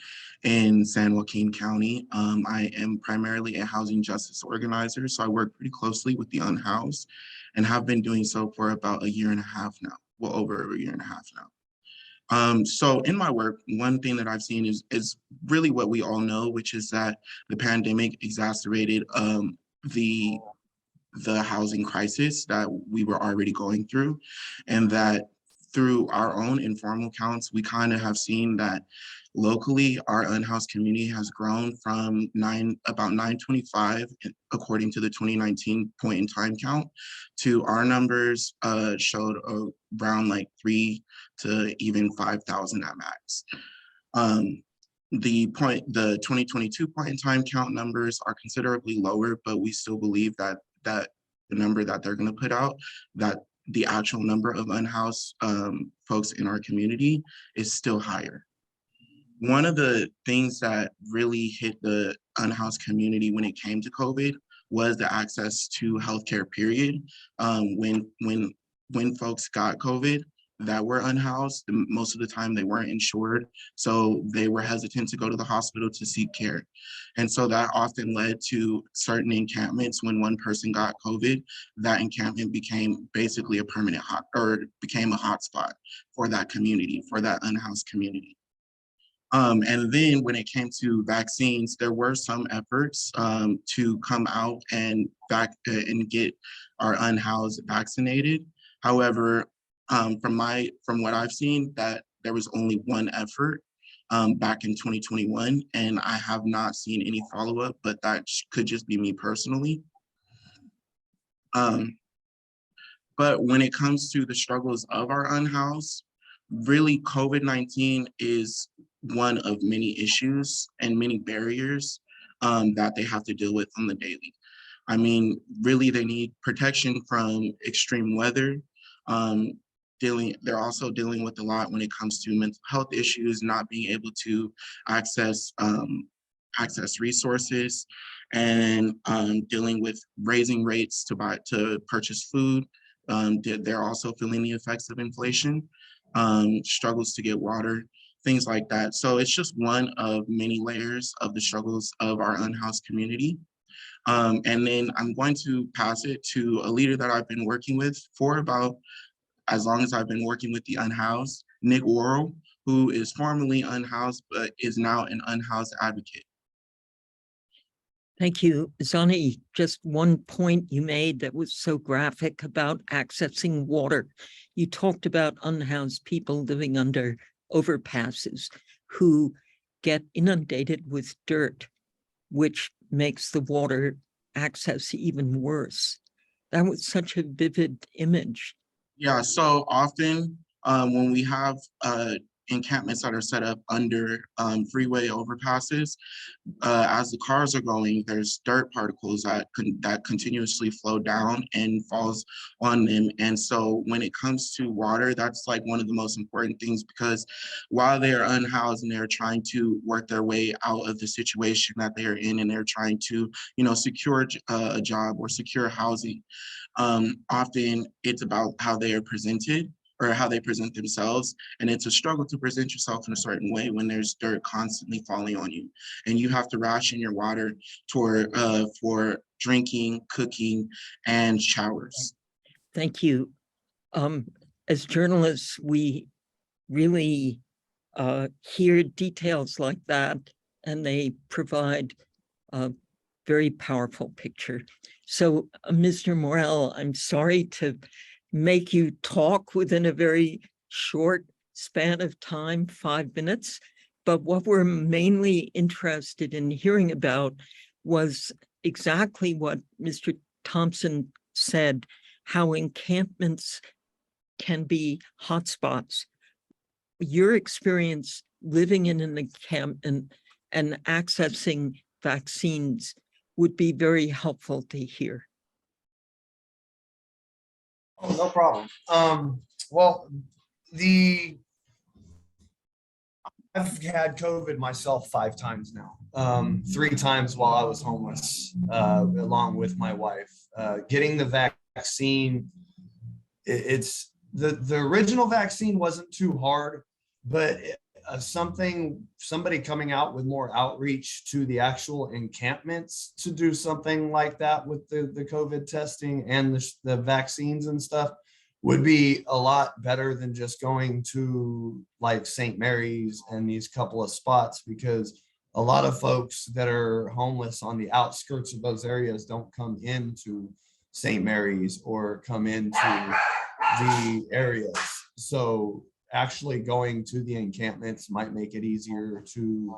in San Joaquin County. I am primarily a housing justice organizer, so I work pretty closely with the unhoused and have been doing so for about 1.5 years now, well, over 1.5 years now. So in my work, one thing that I've seen is really what we all know, which is that the pandemic exacerbated the housing crisis that we were already going through, and that through our own informal counts, we kind of have seen that locally, our unhoused community has grown from about 925, according to the 2019 point in time count, to our numbers showed around like 3,000 to even 5,000 at max. The 2022 point in time count numbers are considerably lower, but we still believe that the number that they're going to put out, that the actual number of unhoused folks in our community is still higher. One of the things that really hit the unhoused community when it came to COVID was the access to healthcare, period. When folks got COVID that were unhoused, most of the time they weren't insured, so they were hesitant to go to the hospital to seek care. And so that often led to certain encampments. When one person got COVID, that encampment became basically a permanent became a hotspot for that community, for that unhoused community. And then when it came to vaccines, there were some efforts to come out and get our unhoused vaccinated. However, from what I've seen, that there was only one effort back in 2021, and I have not seen any follow-up, but that could just be me personally. But when it comes to the struggles of our unhoused, really COVID-19 is one of many issues and many barriers that they have to deal with on the daily. I mean, really, they need protection from extreme weather. They're also dealing with a lot when it comes to mental health issues, not being able to access resources, and dealing with raising rates to purchase food. They're also feeling the effects of inflation, struggles to get water, things like that. So it's just one of many layers of the struggles of our unhoused community. And then I'm going to pass it to a leader that I've been working with for about as long as I've been working with the unhoused, Nick Worrell, who is formerly unhoused, but is now an unhoused advocate. Thank you. Zani, just one point you made that was so graphic about accessing water. You talked about unhoused people living under overpasses who get inundated with dirt, which makes the water access even worse. That was such a vivid image. Yeah, so often when we have encampments that are set up under freeway overpasses, as the cars are going, there's dirt particles that continuously flow down and falls on them. And so when it comes to water, that's like one of the most important things, because while they are unhoused and they're trying to work their way out of the situation that they are in, and they're trying to, secure a job or secure housing, often it's about how they are presented or how they present themselves. And it's a struggle to present yourself in a certain way when there's dirt constantly falling on you. And you have to ration your water for drinking, cooking, and showers. Thank you. As journalists, we really hear details like that, and they provide a very powerful picture. So, Mr. Morel, I'm sorry to make you talk within a very short span of time, 5 minutes, but what we're mainly interested in hearing about was exactly what Mr. Thompson said, how encampments can be hotspots. Your experience living in an encampment and accessing vaccines would be very helpful to hear. Oh, no problem. Well, I've had COVID myself 5 times now, 3 times while I was homeless, along with my wife. Getting the vaccine, it's the original vaccine wasn't too hard, but somebody coming out with more outreach to the actual encampments to do something like that with the COVID testing and the vaccines and stuff would be a lot better than just going to like St. Mary's and these couple of spots, because a lot of folks that are homeless on the outskirts of those areas don't come into St. Mary's or come into the areas. So actually going to the encampments might make it easier to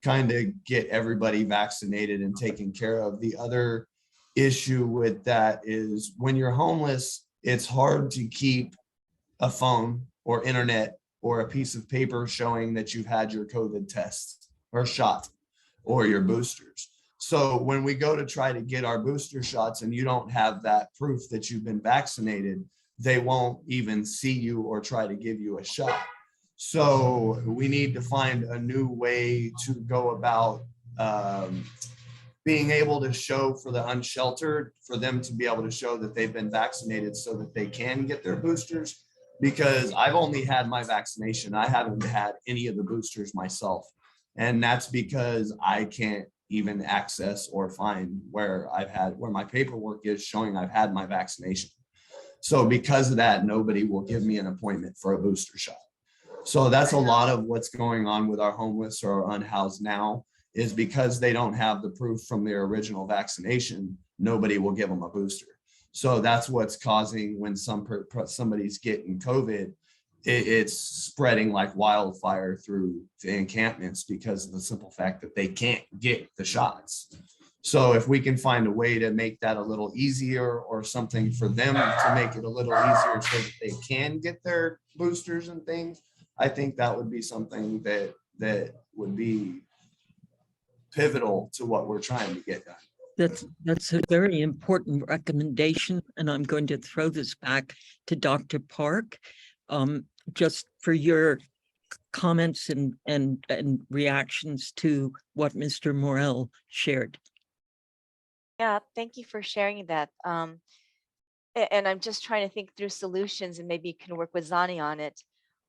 kind of get everybody vaccinated and taken care of. The other issue with that is when you're homeless, it's hard to keep a phone or internet or a piece of paper showing that you've had your COVID test or shot or your boosters. So when we go to try to get our booster shots and you don't have that proof that you've been vaccinated, they won't even see you or try to give you a shot. So we need to find a new way to go about being able to show for the unsheltered, for them to be able to show that they've been vaccinated so that they can get their boosters. Because I've only had my vaccination. I haven't had any of the boosters myself. And that's because I can't even access or find where my paperwork is showing I've had my vaccination. So because of that, nobody will give me an appointment for a booster shot. So that's a lot of what's going on with our homeless or unhoused now, is because they don't have the proof from their original vaccination, nobody will give them a booster. So that's what's causing when somebody's getting COVID, it's spreading like wildfire through the encampments because of the simple fact that they can't get the shots. So if we can find a way to make that a little easier or something for them to make it a little easier so that they can get their boosters and things, I think that would be something that would be pivotal to what we're trying to get done. That's a very important recommendation, and I'm going to throw this back to Dr. Park, just for your comments and reactions to what Mr. Morel shared. Yeah, thank you for sharing that. And I'm just trying to think through solutions, and maybe you can work with Zani on it.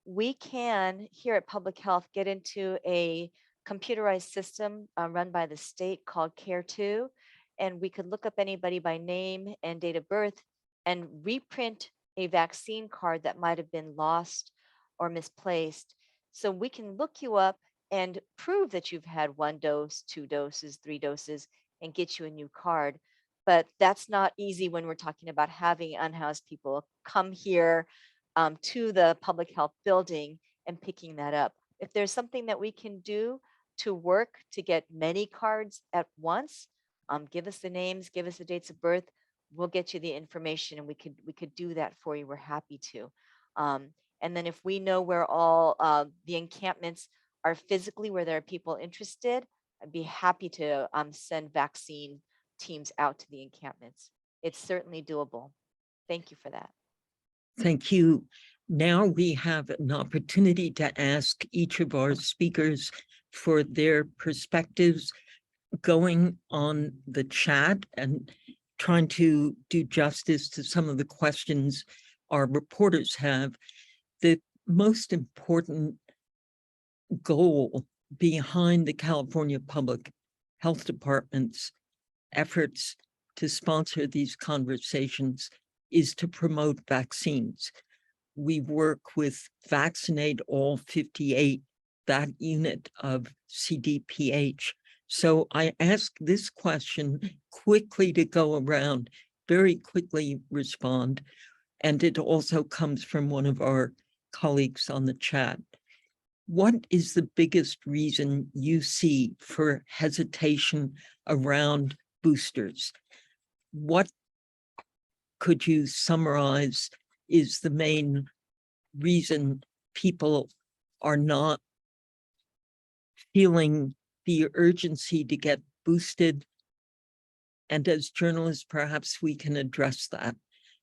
We can, here at Public Health, get into a computerized system run by the state called Care2, and we could look up anybody by name and date of birth and reprint a vaccine card that might have been lost or misplaced. So we can look you up and prove that you've had 1 dose, 2 doses, 3 doses, and get you a new card. But that's not easy when we're talking about having unhoused people come here to the public health building and picking that up. If there's something that we can do to work to get many cards at once, give us the names, give us the dates of birth. We'll get you the information, and we could do that for you. We're happy to. And then if we know where all the encampments are physically, where there are people interested, I'd be happy to send vaccine teams out to the encampments. It's certainly doable. Thank you for that. Thank you. Now we have an opportunity to ask each of our speakers for their perspectives, going on the chat and trying to do justice to some of the questions our reporters have. The most important goal behind the California Public Health Department's efforts to sponsor these conversations is to promote vaccines. We work with Vaccinate All 58, that unit of CDPH. So I ask this question quickly to go around, very quickly respond. And it also comes from one of our colleagues on the chat. What is the biggest reason you see for hesitation around boosters? What could you summarize is the main reason people are not feeling the urgency to get boosted? And as journalists, perhaps we can address that.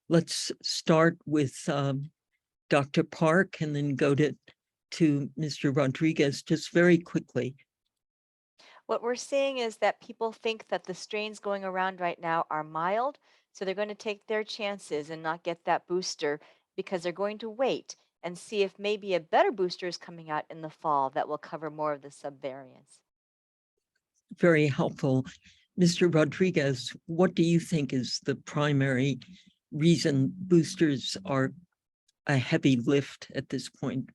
Let's start with Dr. Park and then go to Mr. Rodriguez, just very quickly. What we're seeing is that people think that the strains going around right now are mild, so they're going to take their chances and not get that booster because they're going to wait and see if maybe a better booster is coming out in the fall that will cover more of the subvariants. Very helpful. Mr. Rodriguez, what do you think is the primary reason boosters are a heavy lift at this point?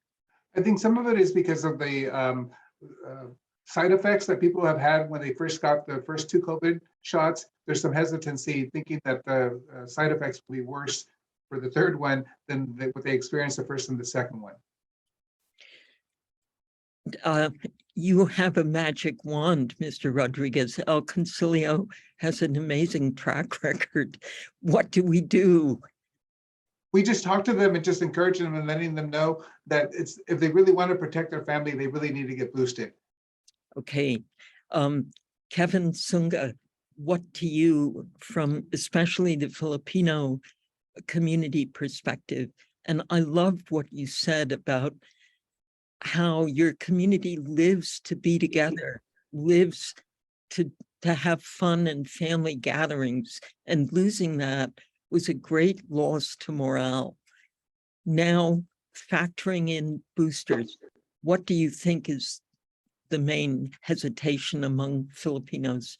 I think some of it is because of the side effects that people have had when they first got the first 2 COVID shots. There's some hesitancy thinking that the side effects will be worse for the 3rd one than what they experienced the first and the second one. You have a magic wand, Mr. Rodriguez. El Concilio has an amazing track record. What do we do? We just talk to them and just encourage them and letting them know that it's, if they really want to protect their family, they really need to get boosted. Okay. Kevin Sunga, what to you from especially the Filipino community perspective? And I loved what you said about how your community lives to be together, lives to have fun and family gatherings, and losing that was a great loss to morale. Now, factoring in boosters, what do you think is the main hesitation among Filipinos?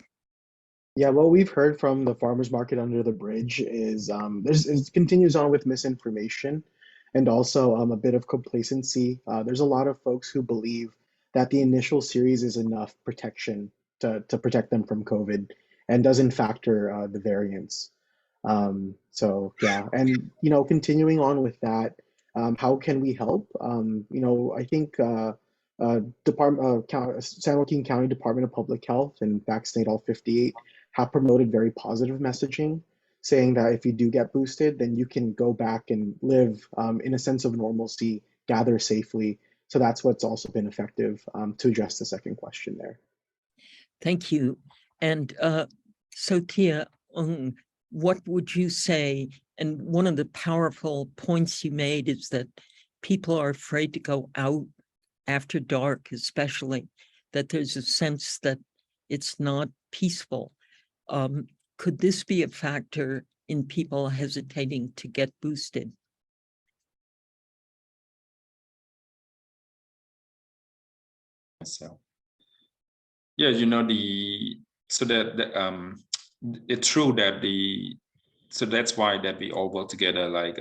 Yeah, what we've heard from the farmers market under the bridge is it continues on with misinformation and also a bit of complacency. There's a lot of folks who believe that the initial series is enough protection to protect them from COVID and doesn't factor the variants. So yeah, and continuing on with that, how can we help? I think San Joaquin County Department of Public Health and Vaccinate All 58 have promoted very positive messaging, saying that if you do get boosted, then you can go back and live in a sense of normalcy, gather safely. So that's what's also been effective to address the second question there. Thank you. And so Tia, what would you say? And one of the powerful points you made is that people are afraid to go out after dark, especially, that there's a sense that it's not peaceful. Could this be a factor in people hesitating to get boosted? So, yeah, it's true that so that's why that we all work together, like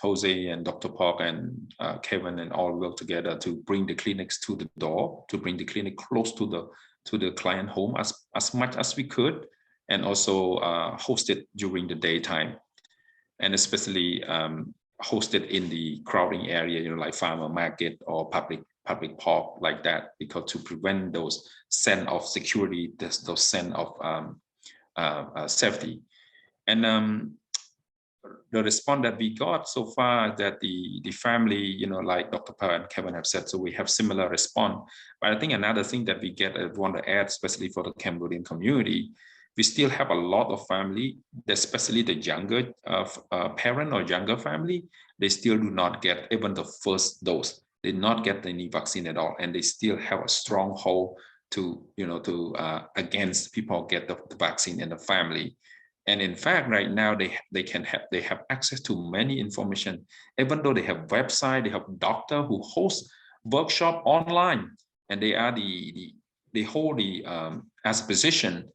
Jose and Dr. Park and Kevin, and all work together to bring the clinics to the door, to bring the clinic close to the client home as much as we could, and also host it during the daytime, and especially host it in the crowding area, like farmer market or public park like that, because to prevent those sense of security, those sense of safety. And the response that we got so far that the family, like Dr. Park and Kevin have said, so we have similar response. But I think another thing that we get, I want to add, especially for the Cambodian community, we still have a lot of family, especially the younger parent or younger family, they still do not get even the first dose. They did not get any vaccine at all, and they still have a stronghold to against people get the vaccine in the family. And in fact, right now they have access to many information, even though they have website, they have doctor who host workshop online, and they are they hold as a position.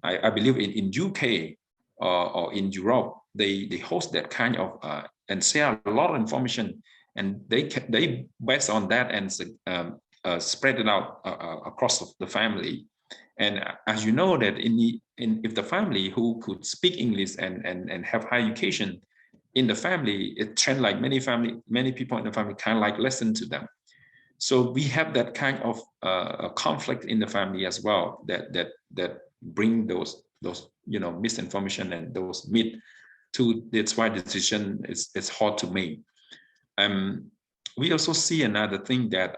I believe in UK or in Europe, they host that kind of and share a lot of information, and they based on that and spread it out across the family. And as you know that if the family who could speak English and have high education in the family, it trend like many people in the family kind of like listen to them. So we have that kind of conflict in the family as well, that bring those misinformation and those myth to. That's why the decision is hard to make. We also see another thing that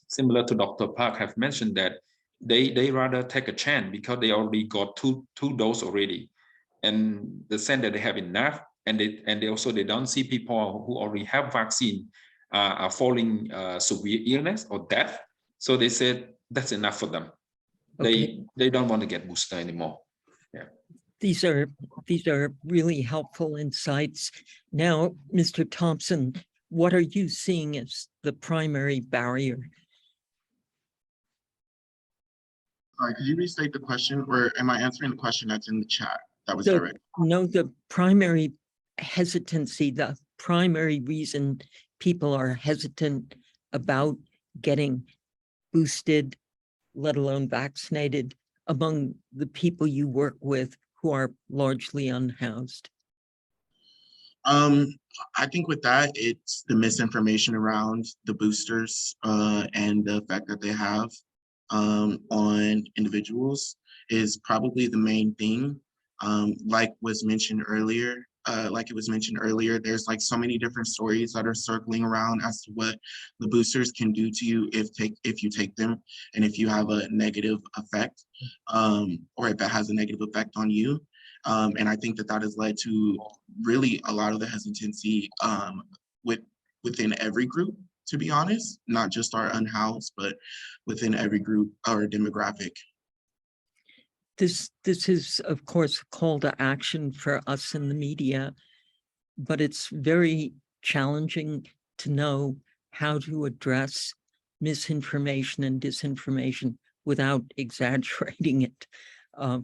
similar to Dr. Park have mentioned, that they rather take a chance because they already got two doses already, and the sense that they have enough, and they don't see people who already have vaccine are falling severe illness or death. So they said that's enough for them. Okay. They don't want to get booster anymore. Yeah. These are really helpful insights. Now, Mr. Thompson, what are you seeing as the primary barrier? Sorry, could you restate the question, or am I answering the question that's in the chat that was So, direct? no, the primary hesitancy, the primary reason people are hesitant about getting boosted, let alone vaccinated, among the people you work with who are largely unhoused? I think with that, it's the misinformation around the boosters and the effect that they have on individuals is probably the main thing. Like it was mentioned earlier, there's like so many different stories that are circling around as to what the boosters can do to you if you take them, and if you have a negative effect, or if it has a negative effect on you. And I think that has led to really a lot of the hesitancy within every group, to be honest, not just our unhoused, but within every group or demographic. This is, of course, a call to action for us in the media, but it's very challenging to know how to address misinformation and disinformation without exaggerating it,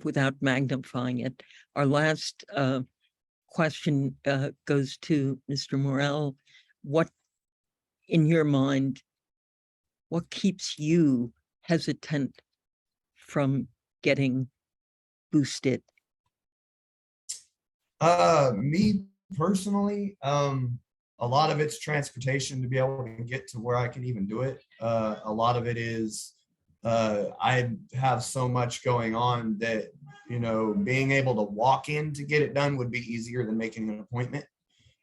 without magnifying it. Our last question goes to Mr. Morel. What, in your mind, what keeps you hesitant from getting boosted? Me personally, a lot of it's transportation to be able to get to where I can even do it. A lot of it is I have so much going on that, you know, being able to walk in to get it done would be easier than making an appointment.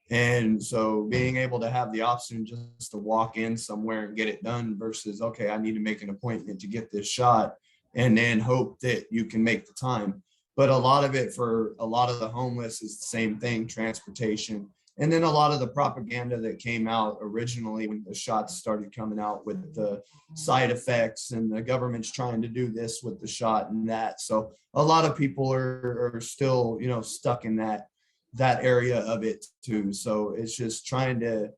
And so being able to have the option just to walk in somewhere and get it done versus, okay, I need to make an appointment to get this shot and then hope that you can make the time. But a lot of it for a lot of the homeless is the same thing, transportation. And then a lot of the propaganda that came out originally when the shots started coming out with the side effects and the government's trying to do this with the shot and that. So a lot of people are still, you know, stuck in that area of it too. So it's just trying to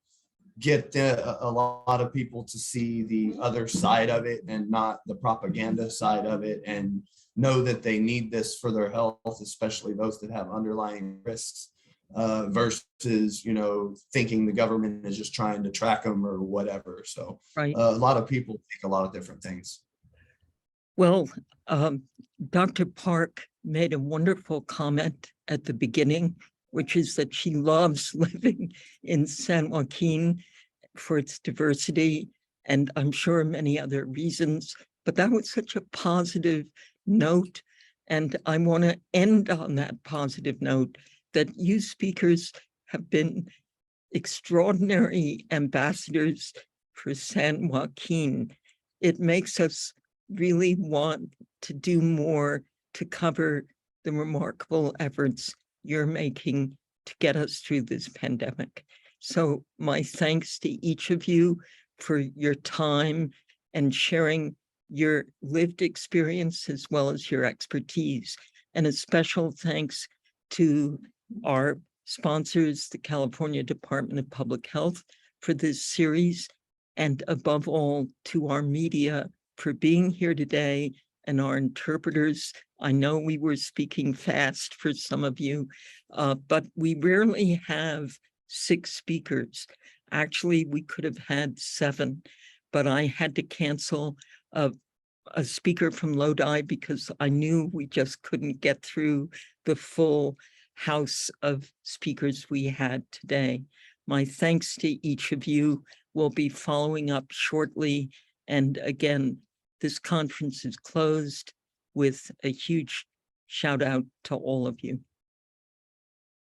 get a lot of people to see the other side of it and not the propaganda side of it, and know that they need this for their health, especially those that have underlying risks, versus, you know, thinking the government is just trying to track them or whatever. So Right. a lot of people think a lot of different things. Well, Dr. Park made a wonderful comment at the beginning, which is that she loves living in San Joaquin for its diversity, and I'm sure many other reasons, but that was such a positive note. And I want to end on that positive note that you speakers have been extraordinary ambassadors for San Joaquin. It makes us really want to do more to cover the remarkable efforts you're making to get us through this pandemic. So my thanks to each of you for your time and sharing your lived experience as well as your expertise. And a special thanks to our sponsors, the California Department of Public Health, for this series, and above all to our media for being here today, and our interpreters. I know we were speaking fast for some of you, but we rarely have 6 speakers. Actually, we could have had 7, but I had to cancel a speaker from Lodi because I knew we just couldn't get through the full house of speakers we had today. My thanks to each of you. We'll be following up shortly. And again, this conference is closed with a huge shout out to all of you.